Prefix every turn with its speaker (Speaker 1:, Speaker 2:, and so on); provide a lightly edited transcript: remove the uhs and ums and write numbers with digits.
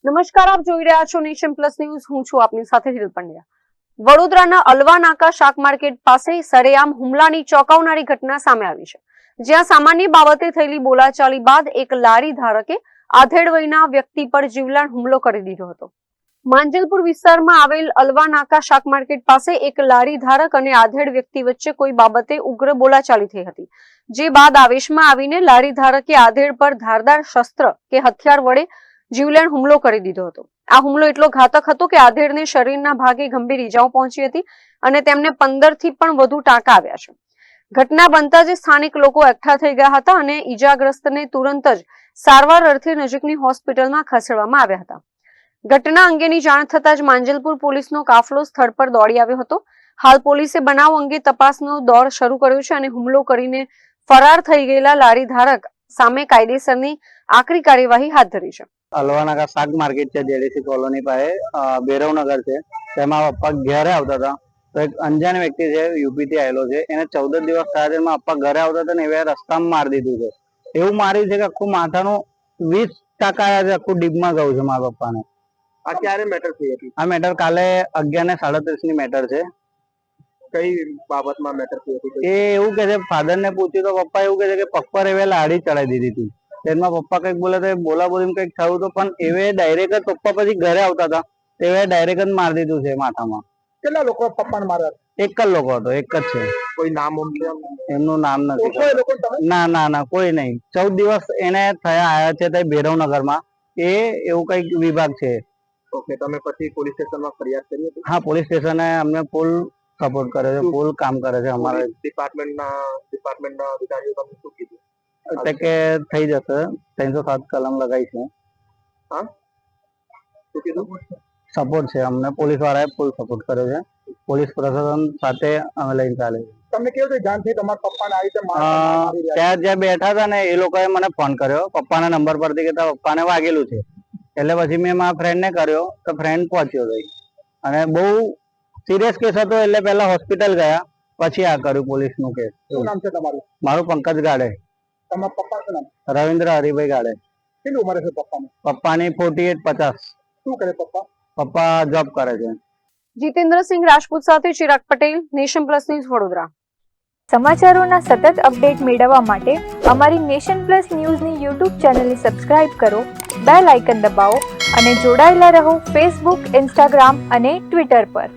Speaker 1: નમસ્કાર, આપ જોઈ રહ્યા છો નેશન પ્લસ ન્યૂઝ. હું છું આપની સાથે હિરલ પંડ્યા. વડોદરાના અલવા નાકા શાક માર્કેટ પાસે સરેઆમ હુમલાની ચોંકાવનારી ઘટના સામે આવી છે, જ્યાં સામાન્ય બાબતે થયેલી બોલાચાલી બાદ એક લારી ધારકે આધેડ વયના વ્યક્તિ પર જીવલેણ હુમલો કરી દીધો હતો. માંજલપુર વિસ્તારમાં આવેલ અલવા નાકા શાક માર્કેટ પાસે એક લારી ધારક અને આધેડ વ્યક્તિ વચ્ચે કોઈ બાબતે ઉગ્ર બોલાચાલી થઈ હતી, જે બાદ આવેશમાં આવીને લારી ધારકે આધેડ પર ધારદાર શસ્ત્ર કે હથિયાર વડે જીવલેણ હુમલો કરી દીધો હતો. આ હુમલો એટલો ઘાતક હતો કે આધેડને શરીરના ભાગે ગંભીર ઈજાઓ પહોંચી હતી અને તેમને 15 થી પણ વધુ ટાંકા આવ્યા છે. ઘટના બનતા જ સ્થાનિક લોકો એકઠા થઈ ગયા હતા અને ઈજાગ્રસ્તને તુરંત જ સારવાર અર્થે નજીકની હોસ્પિટલમાં ખસેડવામાં આવ્યા હતા. ઘટના અંગેની જાણ થતાં જ માંજલપુર પોલીસનો કાફલો સ્થળ પર દોડી આવ્યો હતો. હાલ પોલીસે બનાવ અંગે તપાસનો દોર શરૂ કર્યો છે અને હુમલો કરીને ફરાર થઈ ગયેલા લારી ધારક સામે કાયદેસરની આકરી કાર્યવાહી હાથ ધરી છે.
Speaker 2: અલવા નાકા શાક માર્કેટ છે, જેડીસી કોલોની પાસે ભૈરવનગર છે. તેમાં પપ્પા ઘરે આવતા હતા તો એક અંજાન વ્યક્તિ છે, યુપી થી આવેલો છે. એને 14 દિવસ થયા છે. પપ્પા ઘરે આવતા હતા ને એવે રસ્તામાં મારી દીધું છે. એવું માર્યું છે કે આખું માથાનું 20% આવ્યા છે, આખું ડીપમાં ગયું છે મારા પપ્પાને.
Speaker 3: આ ક્યારે મેટર થઈ હતી?
Speaker 2: આ મેટર કાલે 11:37 ની મેટર છે.
Speaker 3: કઈ બાબતમાં મેટર થઈ હતી?
Speaker 2: એ એવું કે છે, ફાધર ને પૂછ્યું તો પપ્પા એવું કે છે કે પપ્પા એવે લાડી ચડાવી દીધી હતી. તેમાં પપ્પા કઈક બોલે તો બોલા બોલીને કઈક થયું તો પણ એવે ડાયરેક્ટ જ પપ્પા પછી ઘરે આવતા હતા તેવે ડાયરેક્ટ જ મારી દીધું છે માથામાં.
Speaker 3: કેટલા લોકો પપ્પાને માર્યા?
Speaker 2: એક જ લોકો હતો, એક જ છે.
Speaker 3: કોઈ નામ
Speaker 2: એમનું નામ નથી. ના કોઈ નહીં. 14 દિવસ એને થયા આવ્યા છે તે ભૈરવનગરમાં. એ એવું કઈક વિભાગ છે.
Speaker 3: ઓકે, તમે પછી પોલીસ સ્ટેશનમાં ફરિયાદ કરી હતી?
Speaker 2: હા, પોલીસ સ્ટેશને અમને ફૂલ સપોર્ટ કરે છે, ફૂલ કામ કરે છે. અમારે
Speaker 3: ડિપાર્ટમેન્ટના અધિકારીઓ તમને શું કીધું?
Speaker 2: એટલે કે થઈ જશે, 307 કલમ લગાઈ છે.
Speaker 3: હા, શું કીધું?
Speaker 2: સપોર્ટ છે અમને, પોલીસ વાળાએ ફૂલ સપોર્ટ કર્યો છે. પોલીસ પ્રશાસન સાથે અમે લઈને ચાલે છે.
Speaker 3: તમને કેવું છે જાણ થઈ તમારા પપ્પાને આવી રીતે
Speaker 2: ત્યાં જ્યાં બેઠા હતા ને એ લોકોએ મને ફોન કર્યો પપ્પાના નંબર પરથી કે તારા પપ્પાને વાગેલું છે. એટલે પછી મેં મારા ફ્રેન્ડને કર્યો તો ફ્રેન્ડ પહોંચ્યો ભાઈ, અને બહુ સિરિયસ કેસ હતો એટલે પહેલા હોસ્પિટલ ગયા, પછી આ કર્યું પોલીસનું કેસ.
Speaker 3: શું નામ છે તમારું?
Speaker 2: મારું પંકજ ગાડે.
Speaker 3: તમારા પપ્પા શું નામ?
Speaker 2: રવિન્દ્ર હરિભાઈ ગાડે.
Speaker 3: કેટલી ઉંમર છે પપ્પાની?
Speaker 2: પપ્પાની 48-50.
Speaker 3: શું કરે પપ્પા?
Speaker 2: પપ્પા જોબ કરે છે.
Speaker 1: જીતેન્દ્રસિંહ રાજપૂત સાથે Chirag Patel, nation plus news, Vadodara.
Speaker 4: સમાચારોના સતત અપડેટ મેળવવા માટે અમારી નેશન પ્લસ ન્યૂઝની યુટ્યુબ ચેનલને સબસ્ક્રાઇબ કરો, બેલ આઇકન દબાવો અને જોડાયેલા રહો ફેસબુક, ઇન્સ્ટાગ્રામ અને ટ્વિટર પર.